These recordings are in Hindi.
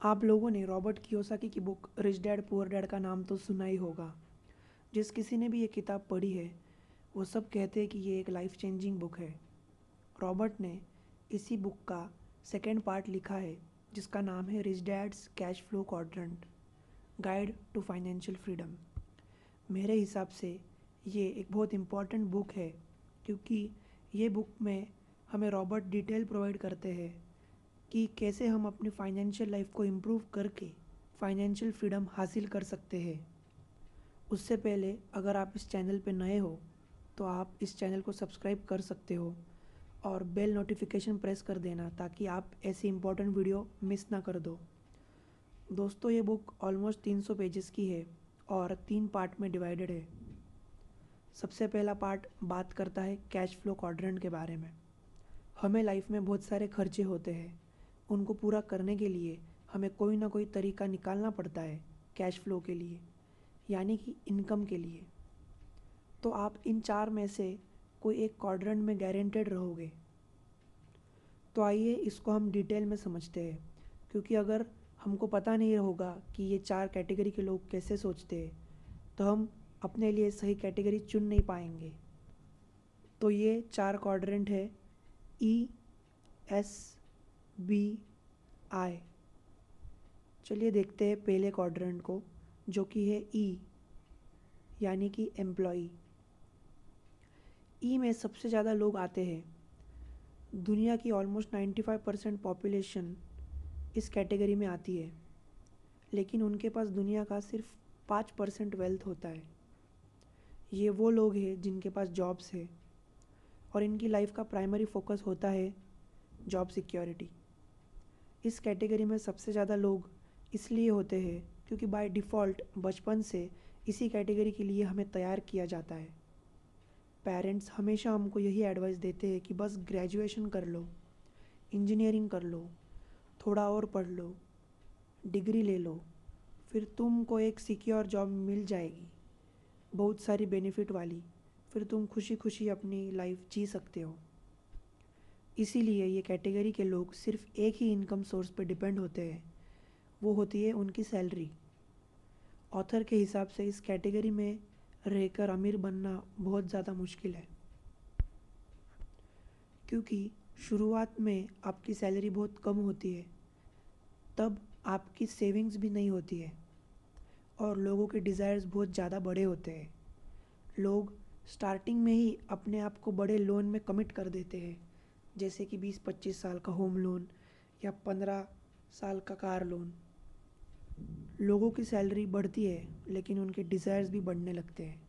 आप लोगों ने रॉबर्ट कियोसाकी की book rich dad poor dad का नाम तो सुना ही होगा। जिस किसी ने भी ये किताब पढ़ी है वो सब कहते हैं कि ये एक लाइफ चेंजिंग बुक है। रॉबर्ट ने इसी बुक का सेकेंड पार्ट लिखा है जिसका नाम है rich dad's cash flow quadrant guide to financial freedom. मेरे हिसाब से ये एक बहुत इम्पॉर्टेंट बुक है क्योंकि ये बुक में हमें रॉबर्ट डिटेल प्रोवाइड करते हैं कि कैसे हम अपनी फाइनेंशियल लाइफ को इम्प्रूव करके फाइनेंशियल फ्रीडम हासिल कर सकते हैं। उससे पहले अगर आप इस चैनल पे नए हो तो आप इस चैनल को सब्सक्राइब कर सकते हो और बेल नोटिफिकेशन प्रेस कर देना ताकि आप ऐसी इम्पोर्टेंट वीडियो मिस ना कर दो। दोस्तों ये बुक ऑलमोस्ट 300 पेजेस की है और 3 पार्ट में डिवाइडेड है। सबसे पहला पार्ट बात करता है कैश फ्लो क्वाड्रेंट के बारे में। हमें लाइफ में बहुत सारे खर्चे होते हैं, उनको पूरा करने के लिए हमें कोई ना कोई तरीका निकालना पड़ता है कैश फ्लो के लिए, यानी कि इनकम के लिए। तो आप इन 4 में से कोई एक क्वाड्रेंट में गारंटेड रहोगे। तो आइए इसको हम डिटेल में समझते हैं, क्योंकि अगर हमको पता नहीं होगा कि ये 4 कैटेगरी के लोग कैसे सोचते हैं तो हम अपने लिए सही कैटेगरी चुन नहीं पाएंगे। तो ये 4 क्वाड्रेंट है ई, एस, बी, आई। चलिए देखते हैं पहले क्वाड्रेंट को जो कि है ई, यानी कि एम्प्लॉई। ई में सबसे ज़्यादा लोग आते हैं। दुनिया की ऑलमोस्ट 95% पॉपुलेशन इस कैटेगरी में आती है, लेकिन उनके पास दुनिया का सिर्फ 5% वेल्थ होता है। ये वो लोग हैं जिनके पास जॉब्स है और इनकी लाइफ का प्राइमरी फोकस होता है जॉब सिक्योरिटी। इस कैटेगरी में सबसे ज़्यादा लोग इसलिए होते हैं क्योंकि बाय डिफ़ॉल्ट बचपन से इसी कैटेगरी के लिए हमें तैयार किया जाता है। पेरेंट्स हमेशा हमको यही एडवाइस देते हैं कि बस ग्रेजुएशन कर लो, इंजीनियरिंग कर लो, थोड़ा और पढ़ लो, डिग्री ले लो, फिर तुमको एक सिक्योर जॉब मिल जाएगी, बहुत सारी बेनिफिट वाली, फिर तुम खुशी खुशी अपनी लाइफ जी सकते हो। इसीलिए ये कैटेगरी के लोग सिर्फ एक ही इनकम सोर्स पर डिपेंड होते हैं, वो होती है उनकी सैलरी। ऑथर के हिसाब से इस कैटेगरी में रहकर अमीर बनना बहुत ज़्यादा मुश्किल है, क्योंकि शुरुआत में आपकी सैलरी बहुत कम होती है, तब आपकी सेविंग्स भी नहीं होती है और लोगों के डिज़ायर्स बहुत ज़्यादा बड़े होते हैं। लोग स्टार्टिंग में ही अपने आप को बड़े लोन में कमिट कर देते हैं, जैसे कि 20-25 साल का होम लोन या 15 साल का कार लोन। लोगों की सैलरी बढ़ती है लेकिन उनके डिज़ायर्स भी बढ़ने लगते हैं।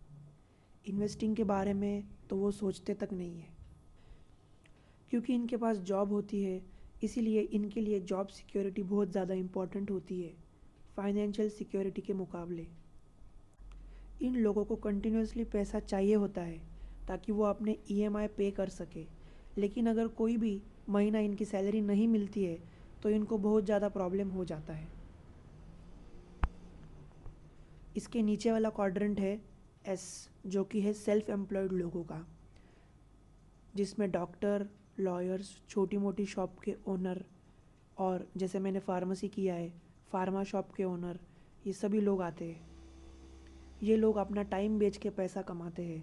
इन्वेस्टिंग के बारे में तो वो सोचते तक नहीं है, क्योंकि इनके पास जॉब होती है। इसीलिए इनके लिए जॉब सिक्योरिटी बहुत ज़्यादा इम्पॉर्टेंट होती है फाइनेंशियल सिक्योरिटी के मुकाबले। इन लोगों को कंटिन्यूसली पैसा चाहिए होता है ताकि वो अपने ईएमआई पे कर सके, लेकिन अगर कोई भी महीना इनकी सैलरी नहीं मिलती है तो इनको बहुत ज़्यादा प्रॉब्लम हो जाता है। इसके नीचे वाला क्वाड्रेंट है एस, जो कि है सेल्फ एम्प्लॉयड लोगों का, जिसमें डॉक्टर, लॉयर्स, छोटी मोटी शॉप के ओनर और जैसे मैंने फार्मेसी किया है फार्मा शॉप के ओनर, ये सभी लोग आते हैं। ये लोग अपना टाइम बेच के पैसा कमाते हैं।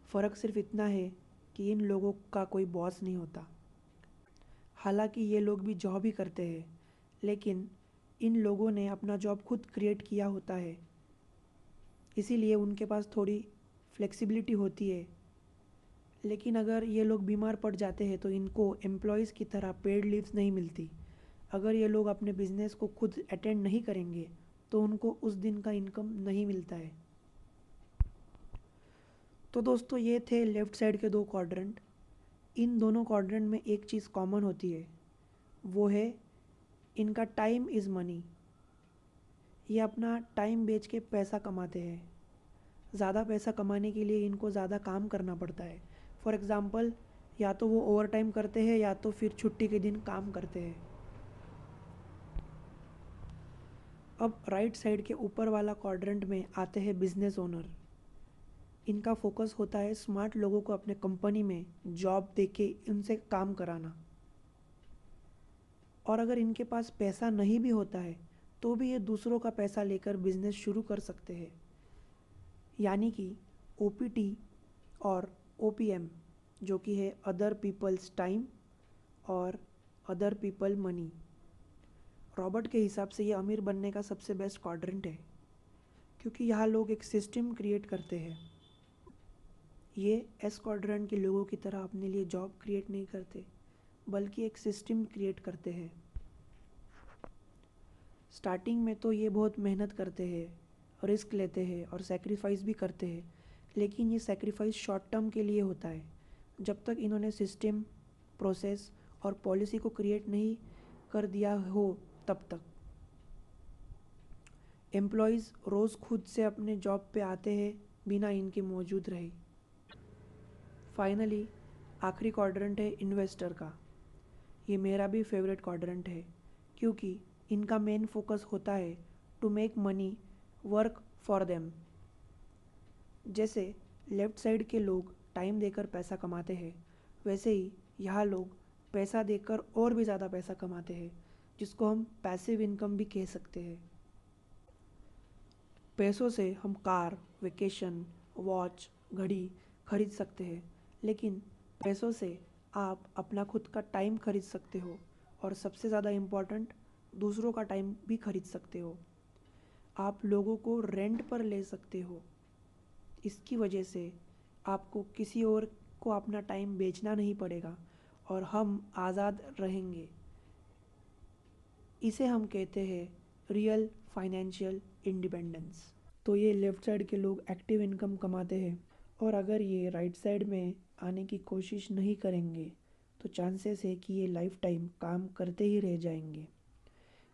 फ़र्क सिर्फ इतना है कि इन लोगों का कोई बॉस नहीं होता। हालांकि ये लोग भी जॉब ही करते हैं, लेकिन इन लोगों ने अपना जॉब खुद क्रिएट किया होता है, इसीलिए उनके पास थोड़ी फ्लेक्सिबिलिटी होती है। लेकिन अगर ये लोग बीमार पड़ जाते हैं तो इनको एम्प्लॉयज़ की तरह पेड लीव्स नहीं मिलती। अगर ये लोग अपने बिजनेस को खुद अटेंड नहीं करेंगे तो उनको उस दिन का इनकम नहीं मिलता है। तो दोस्तों ये थे लेफ़्ट साइड के 2 क्वाड्रेंट। इन दोनों क्वाड्रेंट में एक चीज़ कॉमन होती है, वो है इनका टाइम इज़ मनी। ये अपना टाइम बेच के पैसा कमाते हैं। ज़्यादा पैसा कमाने के लिए इनको ज़्यादा काम करना पड़ता है। फॉर एग्ज़ाम्पल, या तो वो ओवर टाइम करते हैं या तो फिर छुट्टी के दिन काम करते हैं। अब राइट साइड के ऊपर वाला क्वाड्रेंट में आते हैं बिजनेस ओनर। इनका फोकस होता है स्मार्ट लोगों को अपने कंपनी में जॉब देके उनसे काम कराना। और अगर इनके पास पैसा नहीं भी होता है तो भी ये दूसरों का पैसा लेकर बिजनेस शुरू कर सकते हैं। यानी कि ओपीटी और ओपीएम, जो कि है अदर पीपल्स टाइम और अदर पीपल मनी। रॉबर्ट के हिसाब से ये अमीर बनने का सबसे बेस्ट क्वाड्रेंट है, क्योंकि यहाँ लोग एक सिस्टम क्रिएट करते हैं। ये एस क्वाड्रेंट के लोगों की तरह अपने लिए जॉब क्रिएट नहीं करते, बल्कि एक सिस्टम क्रिएट करते हैं। स्टार्टिंग में तो ये बहुत मेहनत करते हैं, रिस्क लेते हैं और सेक्रीफाइस भी करते हैं, लेकिन ये सेक्रीफाइस शॉर्ट टर्म के लिए होता है, जब तक इन्होंने सिस्टम, प्रोसेस और पॉलिसी को क्रिएट नहीं कर दिया हो तब तक। एम्प्लॉयज़ रोज़ खुद से अपने जॉब पे आते हैं बिना इनके मौजूद रहे। फाइनली आखिरी क्वाड्रेंट है इन्वेस्टर का। ये मेरा भी फेवरेट क्वाड्रेंट है, क्योंकि इनका मेन फोकस होता है to make money work for them. जैसे लेफ़्ट साइड के लोग टाइम देकर पैसा कमाते हैं, वैसे ही यहाँ लोग पैसा देकर और भी ज़्यादा पैसा कमाते हैं, जिसको हम पैसिव इनकम भी कह सकते हैं। पैसों से हम कार, वेकेशन, वॉच, घड़ी खरीद सकते हैं, लेकिन पैसों से आप अपना खुद का टाइम खरीद सकते हो, और सबसे ज़्यादा इम्पॉर्टेंट, दूसरों का टाइम भी खरीद सकते हो। आप लोगों को रेंट पर ले सकते हो। इसकी वजह से आपको किसी और को अपना टाइम बेचना नहीं पड़ेगा और हम आज़ाद रहेंगे। इसे हम कहते हैं रियल फाइनेंशियल इंडिपेंडेंस। तो ये लेफ़्ट साइड के लोग एक्टिव इनकम कमाते हैं, और अगर ये राइट साइड में आने की कोशिश नहीं करेंगे तो चांसेस है कि ये लाइफ टाइम काम करते ही रह जाएंगे।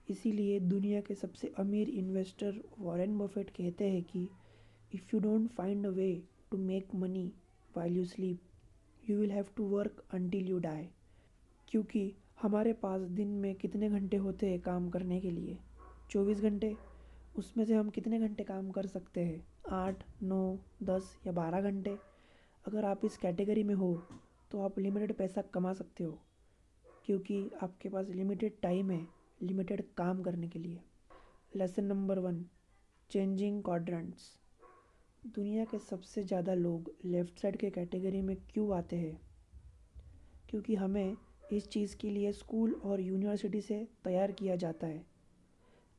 इसीलिए दुनिया के सबसे अमीर इन्वेस्टर वॉरेन बफेट कहते हैं कि if you don't find a way to make money while you sleep you will have to work until you die. क्योंकि हमारे पास दिन में कितने घंटे होते हैं काम करने के लिए? 24 घंटे। उसमें से हम कितने घंटे काम कर सकते हैं? 8, 9, 10 या 12 घंटे। अगर आप इस कैटेगरी में हो तो आप लिमिटेड पैसा कमा सकते हो, क्योंकि आपके पास लिमिटेड टाइम है लिमिटेड काम करने के लिए। Lesson number 1, changing quadrants. दुनिया के सबसे ज़्यादा लोग लेफ़्ट साइड के कैटेगरी में क्यों आते हैं? क्योंकि हमें इस चीज़ के लिए स्कूल और यूनिवर्सिटी से तैयार किया जाता है।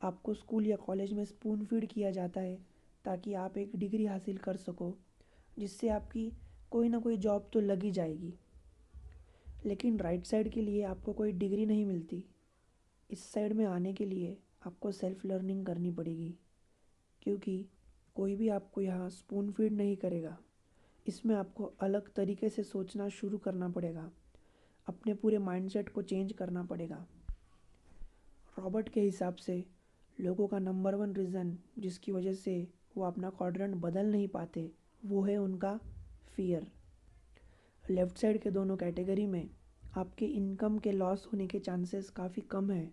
आपको स्कूल या कॉलेज में स्पून फीड किया जाता है ताकि आप एक डिग्री हासिल कर सको, जिससे आपकी कोई ना कोई जॉब तो लग ही जाएगी। लेकिन राइट साइड के लिए आपको कोई डिग्री नहीं मिलती। इस साइड में आने के लिए आपको सेल्फ लर्निंग करनी पड़ेगी, क्योंकि कोई भी आपको यहाँ स्पून फीड नहीं करेगा। इसमें आपको अलग तरीके से सोचना शुरू करना पड़ेगा, अपने पूरे माइंडसेट को चेंज करना पड़ेगा। रॉबर्ट के हिसाब से लोगों का नंबर 1 रीज़न जिसकी वजह से वो अपना क्वाड्रेंट बदल नहीं पाते, वो है उनका फियर। लेफ़्ट साइड के दोनों कैटेगरी में आपके इनकम के लॉस होने के चांसेस काफ़ी कम है।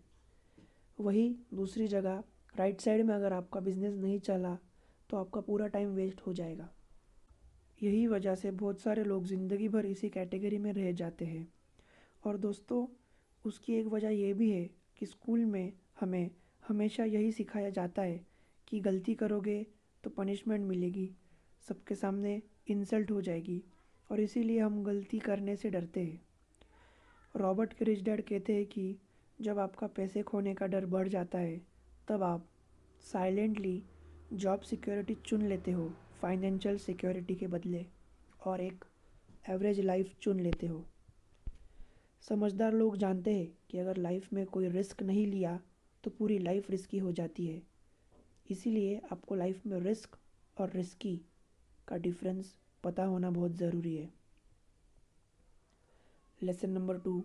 वही दूसरी जगह राइट साइड में अगर आपका बिजनेस नहीं चला तो आपका पूरा टाइम वेस्ट हो जाएगा। यही वजह से बहुत सारे लोग ज़िंदगी भर इसी कैटेगरी में रह जाते हैं। और दोस्तों, उसकी एक वजह यह भी है कि स्कूल में हमें हमेशा यही सिखाया जाता है कि गलती करोगे तो पनिशमेंट मिलेगी, सबके सामने इंसल्ट हो जाएगी, और इसीलिए हम गलती करने से डरते हैं। रॉबर्ट के रिच डैड कहते हैं कि जब आपका पैसे खोने का डर बढ़ जाता है तब आप साइलेंटली जॉब सिक्योरिटी चुन लेते हो फाइनेंशियल सिक्योरिटी के बदले, और एक एवरेज लाइफ चुन लेते हो। समझदार लोग जानते हैं कि अगर लाइफ में कोई रिस्क नहीं लिया तो पूरी लाइफ रिस्की हो जाती है। इसीलिए आपको लाइफ में रिस्क और रिस्की का डिफरेंस पता होना बहुत ज़रूरी है। Lesson number 2,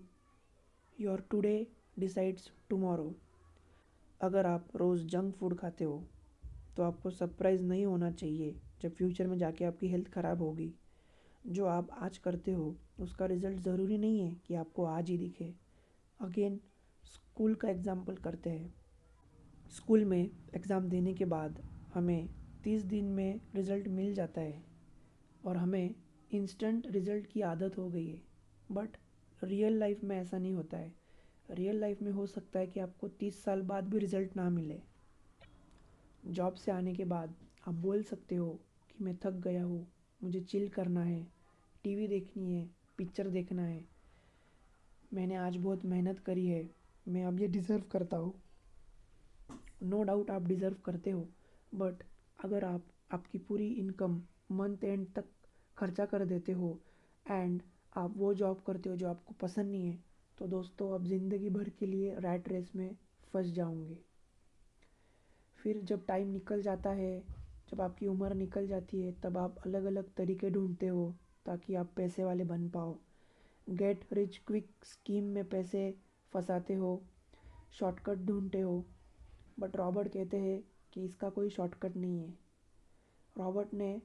your today decides tomorrow. अगर आप रोज़ जंक फूड खाते हो तो आपको सरप्राइज़ नहीं होना चाहिए जब फ्यूचर में जाके आपकी हेल्थ ख़राब होगी। जो आप आज करते हो उसका रिज़ल्ट ज़रूरी नहीं है कि आपको आज ही दिखे। अगेन स्कूल का एग्ज़ाम्पल करते हैं। स्कूल में एग्ज़ाम देने के बाद हमें 30 दिन में रिज़ल्ट मिल जाता है और हमें इंस्टेंट रिज़ल्ट की आदत हो गई है। बट रियल लाइफ में ऐसा नहीं होता है। रियल लाइफ में हो सकता है कि आपको 30 साल बाद भी रिजल्ट ना मिले। जॉब से आने के बाद आप बोल सकते हो कि मैं थक गया हूँ, मुझे चिल करना है, टीवी देखनी है, पिक्चर देखना है, मैंने आज बहुत मेहनत करी है, मैं अब ये डिज़र्व करता हूँ। नो डाउट आप डिज़र्व करते हो, बट अगर आप आपकी पूरी इनकम मंथ एंड तक खर्चा कर देते हो एंड आप वो जॉब करते हो जो आपको पसंद नहीं है, तो दोस्तों आप ज़िंदगी भर के लिए रैट रेस में फंस जाओगे। फिर जब टाइम निकल जाता है, जब आपकी उम्र निकल जाती है, तब आप अलग अलग तरीके ढूंढते हो ताकि आप पैसे वाले बन पाओ। गेट रिच क्विक स्कीम में पैसे फंसाते हो, शॉर्टकट ढूंढते हो, बट रॉबर्ट कहते हैं कि इसका कोई शॉर्टकट नहीं है। रॉबर्ट ने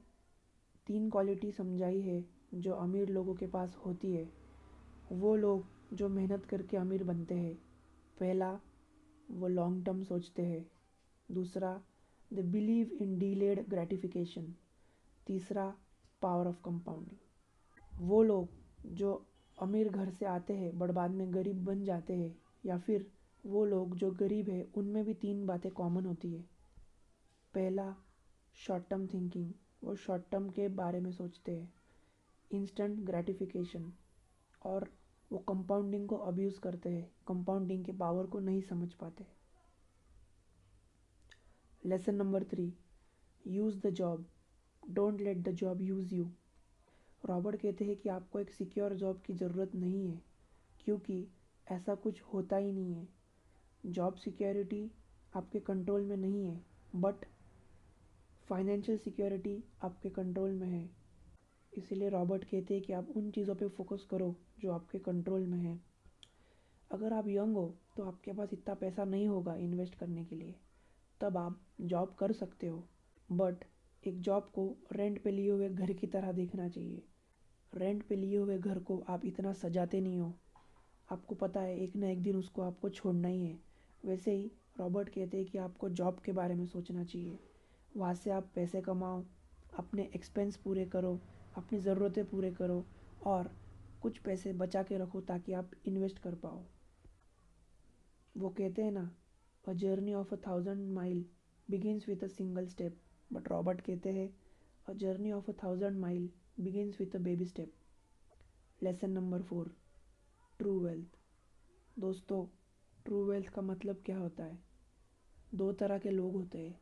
3 क्वालिटी समझाई है जो अमीर लोगों के पास होती है, वो लोग जो मेहनत करके अमीर बनते हैं। पहला, वो लॉन्ग टर्म सोचते हैं। दूसरा, दे बिलीव इन डीलेड ग्रेटिफिकेशन। तीसरा, पावर ऑफ कंपाउंडिंग। वो लोग जो अमीर घर से आते हैं बट बाद में गरीब बन जाते हैं, या फिर वो लोग जो गरीब है, उनमें भी 3 बातें कॉमन होती है। पहला, शॉर्ट टर्म थिंकिंग, वो शॉर्ट टर्म के बारे में सोचते हैं, इंस्टेंट ग्रेटिफिकेशन, और वो कंपाउंडिंग को अब्यूज़ करते हैं, कंपाउंडिंग के पावर को नहीं समझ पाते। Lesson number 3, use the job, don't let the job use you. Robert कहते हैं कि आपको एक सिक्योर जॉब की ज़रूरत नहीं है, क्योंकि ऐसा कुछ होता ही नहीं है। जॉब सिक्योरिटी आपके कंट्रोल में नहीं है, बट फाइनेंशियल सिक्योरिटी आपके कंट्रोल में है। इसीलिए रॉबर्ट कहते हैं कि आप उन चीज़ों पे फोकस करो जो आपके कंट्रोल में है। अगर आप यंग हो तो आपके पास इतना पैसा नहीं होगा इन्वेस्ट करने के लिए, तब आप जॉब कर सकते हो, बट एक जॉब को रेंट पे लिए हुए घर की तरह देखना चाहिए। रेंट पे लिए हुए घर को आप इतना सजाते नहीं हो, आपको पता है एक ना एक दिन उसको आपको छोड़ना ही है। वैसे ही रॉबर्ट कहते हैं कि आपको जॉब के बारे में सोचना चाहिए, वहाँ से आप पैसे कमाओ, अपने एक्सपेंस पूरे करो, अपनी ज़रूरतें पूरे करो, और कुछ पैसे बचा के रखो ताकि आप इन्वेस्ट कर पाओ। वो कहते हैं ना, a journey of 1,000 mile begins with a single step, but Robert कहते हैं a journey of 1,000 mile begins with a baby step. Lesson number 4, true wealth. दोस्तों, ट्रू वेल्थ का मतलब क्या होता है? 2 तरह के लोग होते हैं,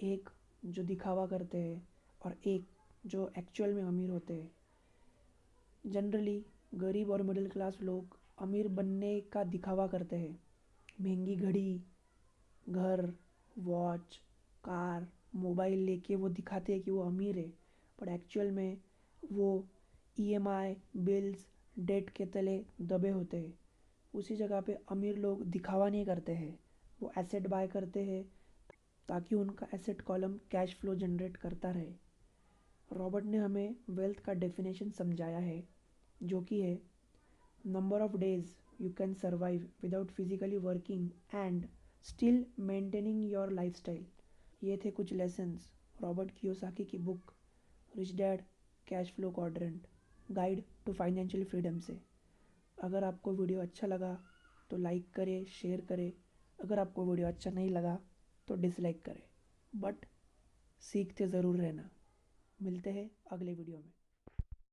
एक जो दिखावा करते हैं और एक जो एक्चुअल में अमीर होते हैं। जनरली गरीब और मिडिल क्लास लोग अमीर बनने का दिखावा करते हैं, महंगी घड़ी, घर, वॉच, कार, मोबाइल लेके वो दिखाते हैं कि वो अमीर है, पर एक्चुअल में वो ईएमआई, बिल्स, डेट के तले दबे होते हैं। उसी जगह पे अमीर लोग दिखावा नहीं करते हैं, वो एसेट बाय करते हैं ताकि उनका asset column cash flow generate करता रहे। रॉबर्ट ने हमें वेल्थ का डेफिनेशन समझाया है, जो कि है number of days you can survive without physically working and still maintaining your lifestyle. ये थे कुछ लेसन्स रॉबर्ट कियोसाकी की book rich dad cash flow quadrant guide to financial freedom से। अगर आपको वीडियो अच्छा लगा तो लाइक करें, शेयर करें। अगर आपको वीडियो अच्छा नहीं लगा तो डिसलाइक करें, बट सीखते ज़रूर रहना। मिलते हैं अगले वीडियो में।